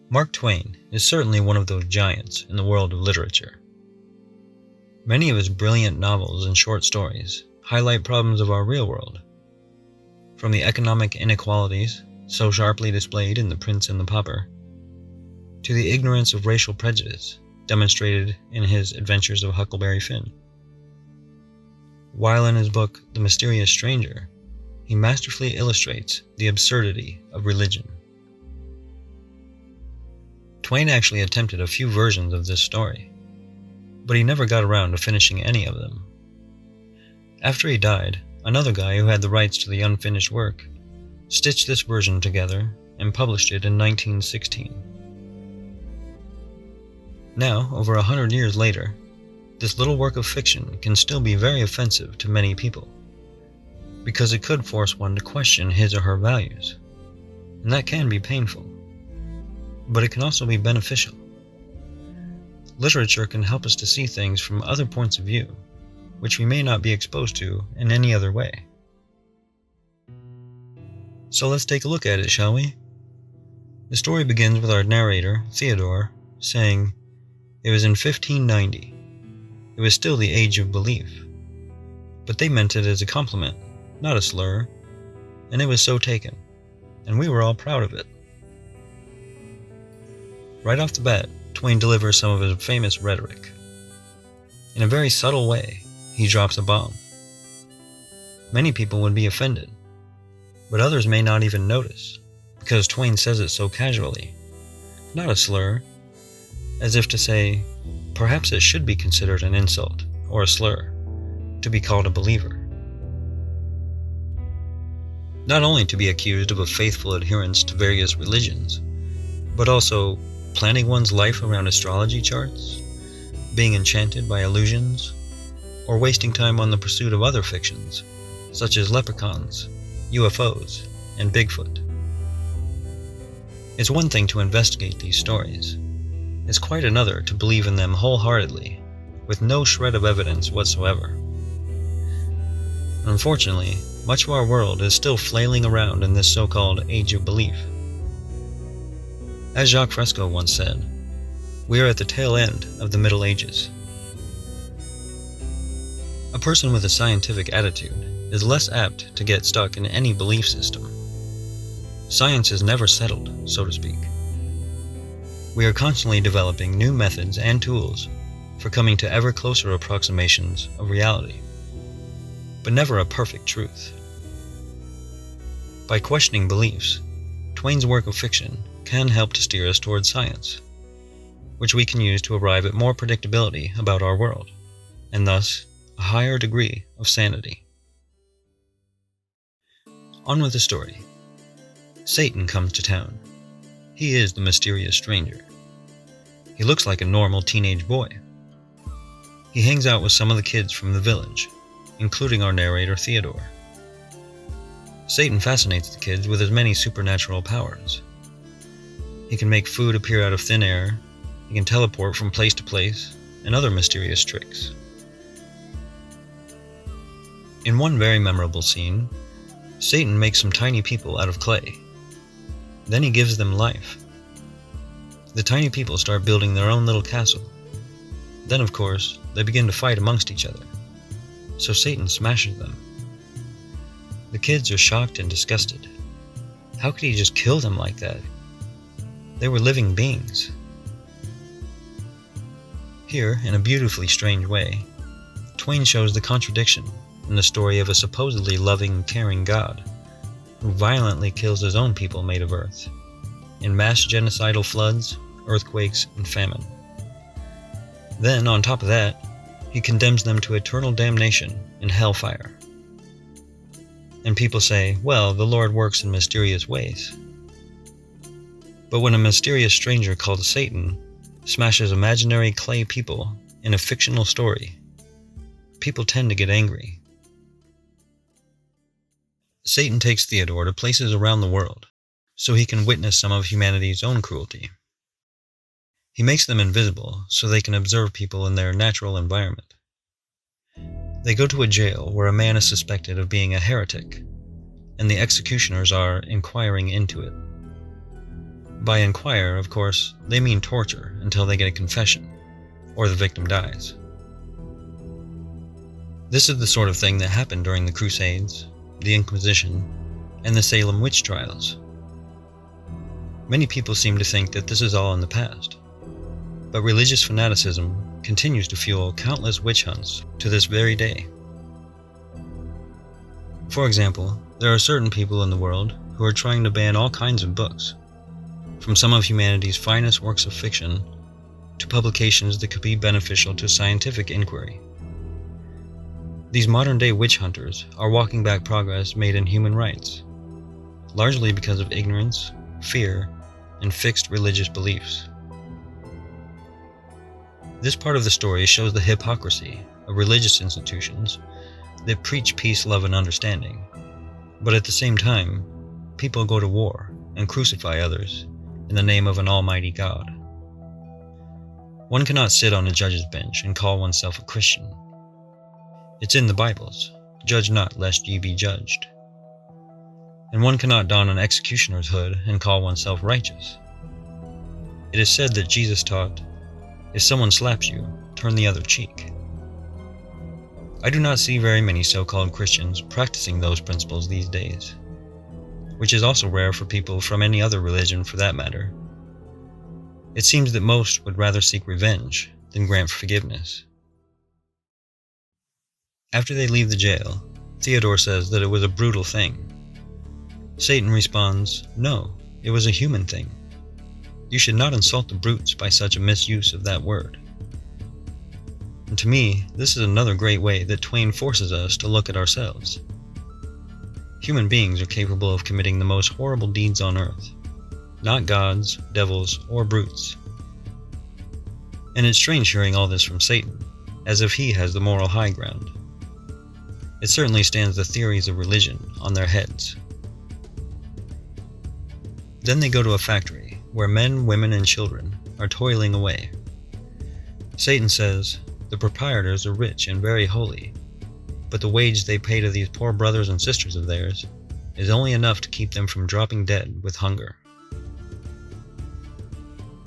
Mark Twain is certainly one of those giants in the world of literature. Many of his brilliant novels and short stories highlight problems of our real world, from the economic inequalities so sharply displayed in The Prince and the Pauper, to the ignorance of racial prejudice demonstrated in his Adventures of Huckleberry Finn. While in his book The Mysterious Stranger, he masterfully illustrates the absurdity of religion. Twain actually attempted a few versions of this story, but he never got around to finishing any of them. After he died, another guy who had the rights to the unfinished work stitched this version together and published it in 1916. Now, over 100 years later, this little work of fiction can still be very offensive to many people, because it could force one to question his or her values, and that can be painful. But it can also be beneficial. Literature can help us to see things from other points of view, which we may not be exposed to in any other way. So let's take a look at it, shall we? The story begins with our narrator, Theodore, saying, "It was in 1590. It was still the age of belief. But they meant it as a compliment, not a slur, and it was so taken, and we were all proud of it." Right off the bat, Twain delivers some of his famous rhetoric. In a very subtle way, he drops a bomb. Many people would be offended, but others may not even notice, because Twain says it so casually, not a slur, as if to say, perhaps it should be considered an insult or a slur to be called a believer. Not only to be accused of a faithful adherence to various religions, but also planning one's life around astrology charts, being enchanted by illusions, or wasting time on the pursuit of other fictions, such as leprechauns, UFOs, and Bigfoot. It's one thing to investigate these stories. It's quite another to believe in them wholeheartedly, with no shred of evidence whatsoever. Unfortunately, much of our world is still flailing around in this so-called age of belief. As Jacque Fresco once said, we are at the tail end of the Middle Ages. A person with a scientific attitude is less apt to get stuck in any belief system. Science is never settled, so to speak. We are constantly developing new methods and tools for coming to ever closer approximations of reality, but never a perfect truth. By questioning beliefs, Twain's work of fiction can help to steer us towards science, which we can use to arrive at more predictability about our world, and thus a higher degree of sanity. On with the story. Satan comes to town. He is the mysterious stranger. He looks like a normal teenage boy. He hangs out with some of the kids from the village, including our narrator Theodore. Satan fascinates the kids with his many supernatural powers. He can make food appear out of thin air, he can teleport from place to place, and other mysterious tricks. In one very memorable scene, Satan makes some tiny people out of clay. Then he gives them life. The tiny people start building their own little castle. Then, of course, they begin to fight amongst each other. So Satan smashes them. The kids are shocked and disgusted. How could he just kill them like that? They were living beings. Here, in a beautifully strange way, Twain shows the contradiction in the story of a supposedly loving, caring God who violently kills his own people made of earth, in mass genocidal floods, earthquakes, and famine. Then, on top of that, he condemns them to eternal damnation in hellfire. And people say, well, the Lord works in mysterious ways. But when a mysterious stranger called Satan smashes imaginary clay people in a fictional story, people tend to get angry. Satan takes Theodore to places around the world so he can witness some of humanity's own cruelty. He makes them invisible so they can observe people in their natural environment. They go to a jail where a man is suspected of being a heretic, and the executioners are inquiring into it. By inquire, of course, they mean torture until they get a confession, or the victim dies. This is the sort of thing that happened during the Crusades, the Inquisition, and the Salem witch trials. Many people seem to think that this is all in the past, but religious fanaticism continues to fuel countless witch hunts to this very day. For example, there are certain people in the world who are trying to ban all kinds of books, from some of humanity's finest works of fiction to publications that could be beneficial to scientific inquiry. These modern-day witch hunters are walking back progress made in human rights, largely because of ignorance, fear, and fixed religious beliefs. This part of the story shows the hypocrisy of religious institutions that preach peace, love, and understanding, but at the same time, people go to war and crucify others in the name of an almighty God. One cannot sit on a judge's bench and call oneself a Christian. It's in the Bibles, "Judge not, lest ye be judged." And one cannot don an executioner's hood and call oneself righteous. It is said that Jesus taught, "If someone slaps you, turn the other cheek." I do not see very many so-called Christians practicing those principles these days, which is also rare for people from any other religion for that matter. It seems that most would rather seek revenge than grant forgiveness. After they leave the jail, Theodore says that it was a brutal thing. Satan responds, "No, it was a human thing. You should not insult the brutes by such a misuse of that word." And to me, this is another great way that Twain forces us to look at ourselves. Human beings are capable of committing the most horrible deeds on earth, not gods, devils, or brutes. And it's strange hearing all this from Satan, as if he has the moral high ground. It certainly stands the theories of religion on their heads. Then they go to a factory where men, women, and children are toiling away. Satan says, "The proprietors are rich and very holy, but the wage they pay to these poor brothers and sisters of theirs is only enough to keep them from dropping dead with hunger."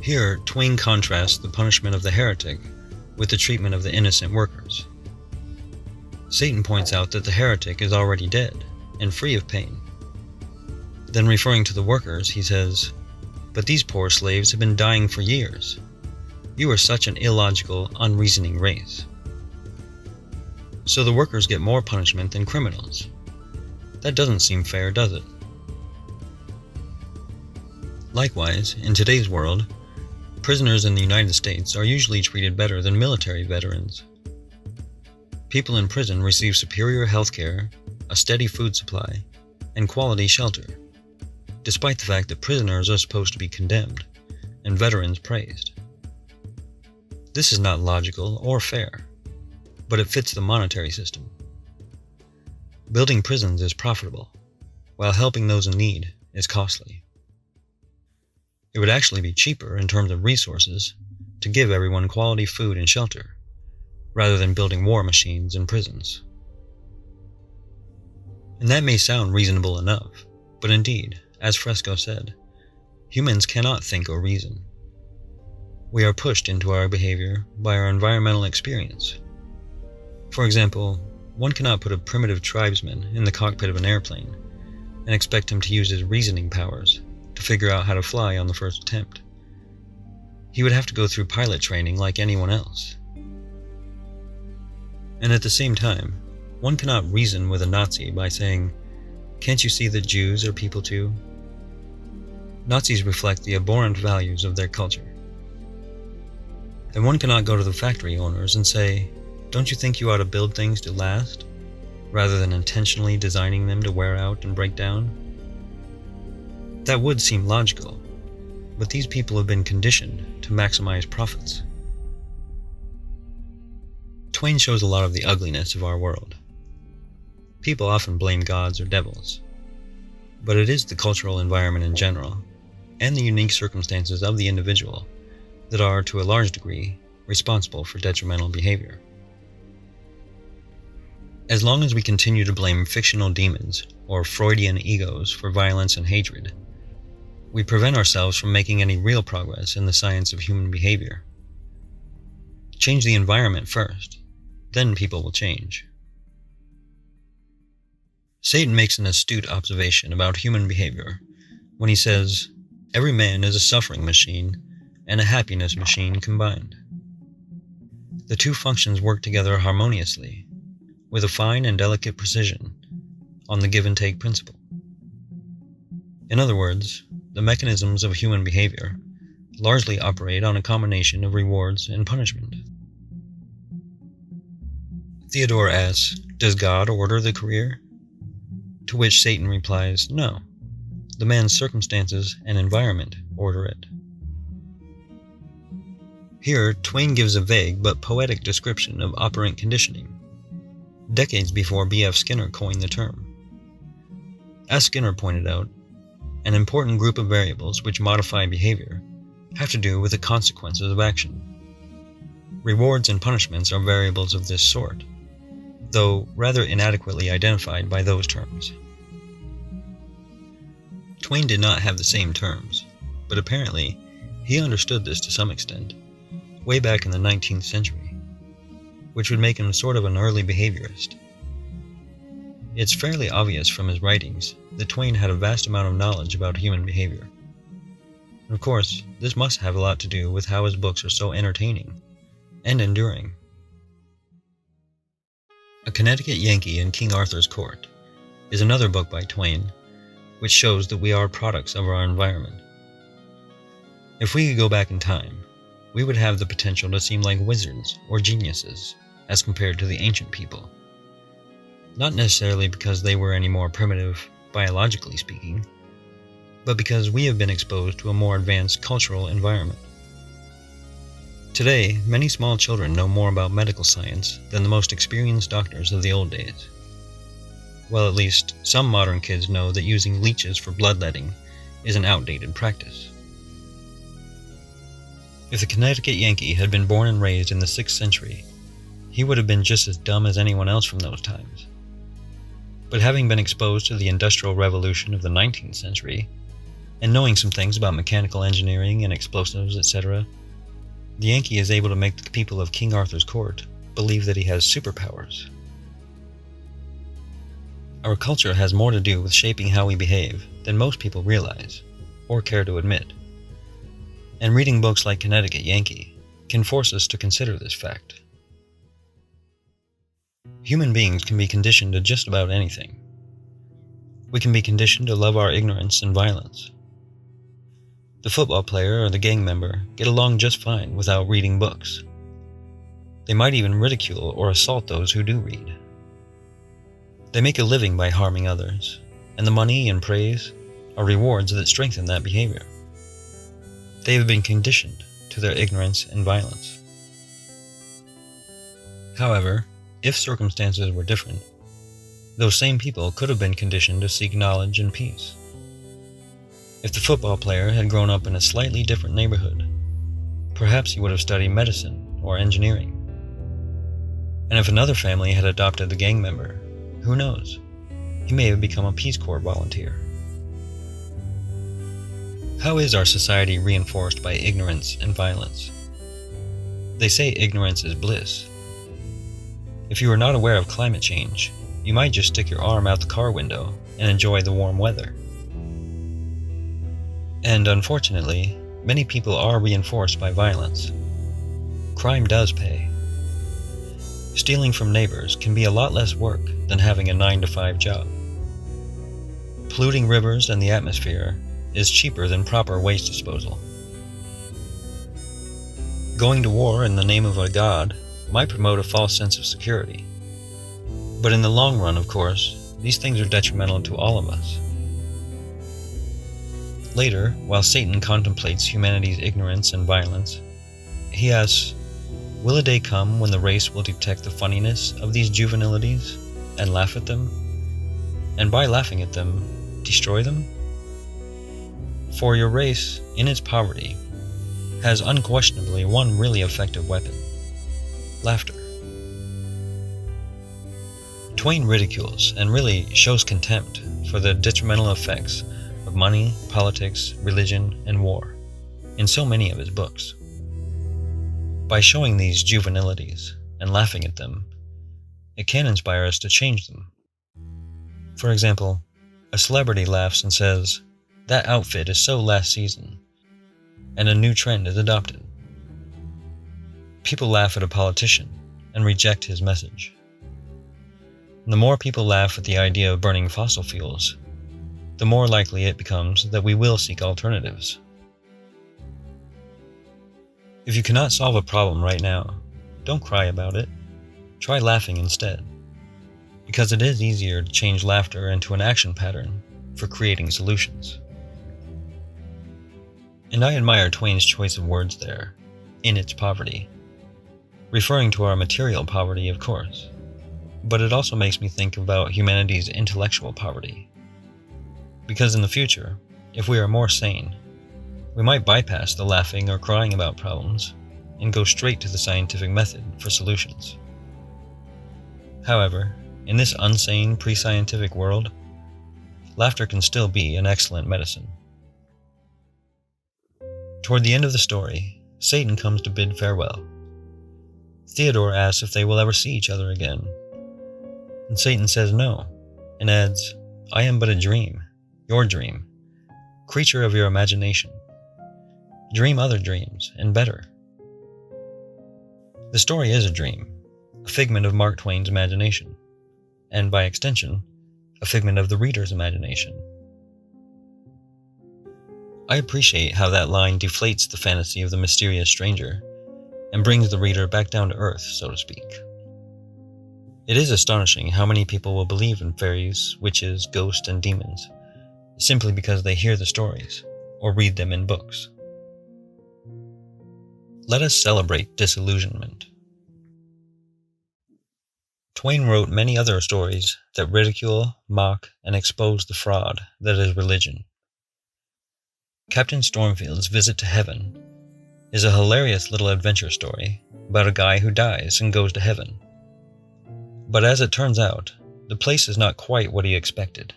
Here, Twain contrasts the punishment of the heretic with the treatment of the innocent workers. Satan points out that the heretic is already dead and free of pain. Then referring to the workers, he says, "But these poor slaves have been dying for years. You are such an illogical, unreasoning race." So the workers get more punishment than criminals. That doesn't seem fair, does it? Likewise, in today's world, prisoners in the United States are usually treated better than military veterans. People in prison receive superior health care, a steady food supply, and quality shelter, despite the fact that prisoners are supposed to be condemned and veterans praised. This is not logical or fair, but it fits the monetary system. Building prisons is profitable, while helping those in need is costly. It would actually be cheaper in terms of resources to give everyone quality food and shelter, rather than building war machines and prisons. And that may sound reasonable enough, but indeed, as Fresco said, humans cannot think or reason. We are pushed into our behavior by our environmental experience. For example, one cannot put a primitive tribesman in the cockpit of an airplane and expect him to use his reasoning powers to figure out how to fly on the first attempt. He would have to go through pilot training like anyone else. And at the same time, one cannot reason with a Nazi by saying, "Can't you see that Jews are people too?" Nazis reflect the abhorrent values of their culture. And one cannot go to the factory owners and say, "Don't you think you ought to build things to last, rather than intentionally designing them to wear out and break down?" That would seem logical, but these people have been conditioned to maximize profits. Twain shows a lot of the ugliness of our world. People often blame gods or devils, but it is the cultural environment in general, and the unique circumstances of the individual, that are, to a large degree, responsible for detrimental behavior. As long as we continue to blame fictional demons or Freudian egos for violence and hatred, we prevent ourselves from making any real progress in the science of human behavior. Change the environment first, then people will change. Satan makes an astute observation about human behavior when he says, "Every man is a suffering machine and a happiness machine combined." The two functions work together harmoniously, with a fine and delicate precision, on the give-and-take principle. In other words, the mechanisms of human behavior largely operate on a combination of rewards and punishment. Theodore asks, "Does God order the career?" To which Satan replies, "No, the man's circumstances and environment order it." Here, Twain gives a vague but poetic description of operant conditioning, decades before B.F. Skinner coined the term. As Skinner pointed out, an important group of variables which modify behavior have to do with the consequences of action. Rewards and punishments are variables of this sort, though rather inadequately identified by those terms. Twain did not have the same terms, but apparently he understood this to some extent, way back in the 19th century, which would make him sort of an early behaviorist. It's fairly obvious from his writings that Twain had a vast amount of knowledge about human behavior. And of course, this must have a lot to do with how his books are so entertaining and enduring. A Connecticut Yankee in King Arthur's Court is another book by Twain, which shows that we are products of our environment. If we could go back in time, we would have the potential to seem like wizards or geniuses as compared to the ancient people. Not necessarily because they were any more primitive, biologically speaking, but because we have been exposed to a more advanced cultural environment. Today, many small children know more about medical science than the most experienced doctors of the old days. Well, at least some modern kids know that using leeches for bloodletting is an outdated practice. If the Connecticut Yankee had been born and raised in the 6th century, he would have been just as dumb as anyone else from those times. But having been exposed to the Industrial Revolution of the 19th century, and knowing some things about mechanical engineering and explosives, etc., the Yankee is able to make the people of King Arthur's Court believe that he has superpowers. Our culture has more to do with shaping how we behave than most people realize, or care to admit. And reading books like Connecticut Yankee can force us to consider this fact. Human beings can be conditioned to just about anything. We can be conditioned to love our ignorance and violence. The football player or the gang member get along just fine without reading books. They might even ridicule or assault those who do read. They make a living by harming others, and the money and praise are rewards that strengthen that behavior. They have been conditioned to their ignorance and violence. However, if circumstances were different, those same people could have been conditioned to seek knowledge and peace. If the football player had grown up in a slightly different neighborhood, perhaps he would have studied medicine or engineering. And if another family had adopted the gang member, who knows? He may have become a Peace Corps volunteer. How is our society reinforced by ignorance and violence? They say ignorance is bliss. If you are not aware of climate change, you might just stick your arm out the car window and enjoy the warm weather. And unfortunately, many people are reinforced by violence. Crime does pay. Stealing from neighbors can be a lot less work than having a 9-to-5 job. Polluting rivers and the atmosphere is cheaper than proper waste disposal. Going to war in the name of a god might promote a false sense of security. But in the long run, of course, these things are detrimental to all of us. Later, while Satan contemplates humanity's ignorance and violence, he asks, will a day come when the race will detect the funniness of these juvenilities and laugh at them? And by laughing at them, destroy them? For your race, in its poverty, has unquestionably one really effective weapon: laughter. Twain ridicules and really shows contempt for the detrimental effects of money, politics, religion, and war in so many of his books. By showing these juvenilities and laughing at them, it can inspire us to change them. For example, a celebrity laughs and says, "That outfit is so last season," and a new trend is adopted. People laugh at a politician and reject his message. The more people laugh at the idea of burning fossil fuels, the more likely it becomes that we will seek alternatives. If you cannot solve a problem right now, don't cry about it. Try laughing instead, because it is easier to change laughter into an action pattern for creating solutions. And I admire Twain's choice of words there, "in its poverty," referring to our material poverty, of course, but it also makes me think about humanity's intellectual poverty. Because in the future, if we are more sane, we might bypass the laughing or crying about problems and go straight to the scientific method for solutions. However, in this unsane, pre-scientific world, laughter can still be an excellent medicine. Toward the end of the story, Satan comes to bid farewell. Theodore asks if they will ever see each other again, and Satan says no, and adds, "I am but a dream, your dream, creature of your imagination. Dream other dreams, and better." The story is a dream, a figment of Mark Twain's imagination, and by extension, a figment of the reader's imagination. I appreciate how that line deflates the fantasy of the mysterious stranger and brings the reader back down to earth, so to speak. It is astonishing how many people will believe in fairies, witches, ghosts, and demons, simply because they hear the stories or read them in books. Let us celebrate disillusionment. Twain wrote many other stories that ridicule, mock, and expose the fraud that is religion. Captain Stormfield's Visit to Heaven is a hilarious little adventure story about a guy who dies and goes to heaven. But as it turns out, the place is not quite what he expected.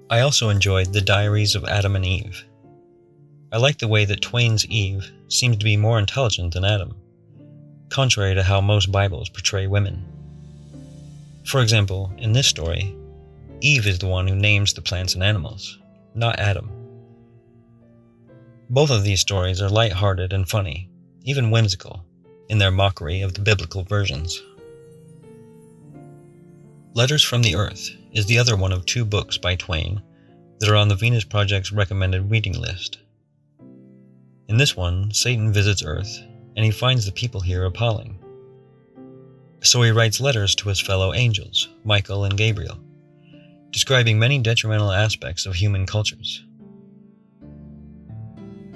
I also enjoyed The Diaries of Adam and Eve. I like the way that Twain's Eve seems to be more intelligent than Adam, contrary to how most Bibles portray women. For example, in this story, Eve is the one who names the plants and animals, not Adam. Both of these stories are light-hearted and funny, even whimsical, in their mockery of the biblical versions. Letters from the Earth is the other one of 2 books by Twain that are on the Venus Project's recommended reading list. In this one, Satan visits Earth, and he finds the people here appalling. So he writes letters to his fellow angels, Michael and Gabriel, describing many detrimental aspects of human cultures.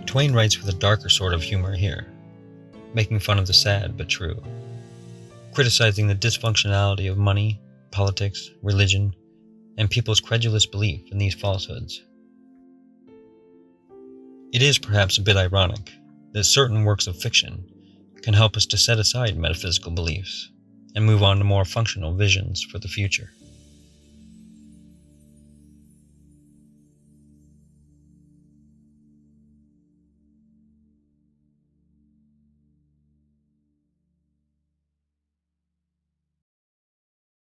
Twain writes with a darker sort of humor here, making fun of the sad but true, criticizing the dysfunctionality of money, politics, religion, and people's credulous belief in these falsehoods. It is perhaps a bit ironic that certain works of fiction can help us to set aside metaphysical beliefs and move on to more functional visions for the future.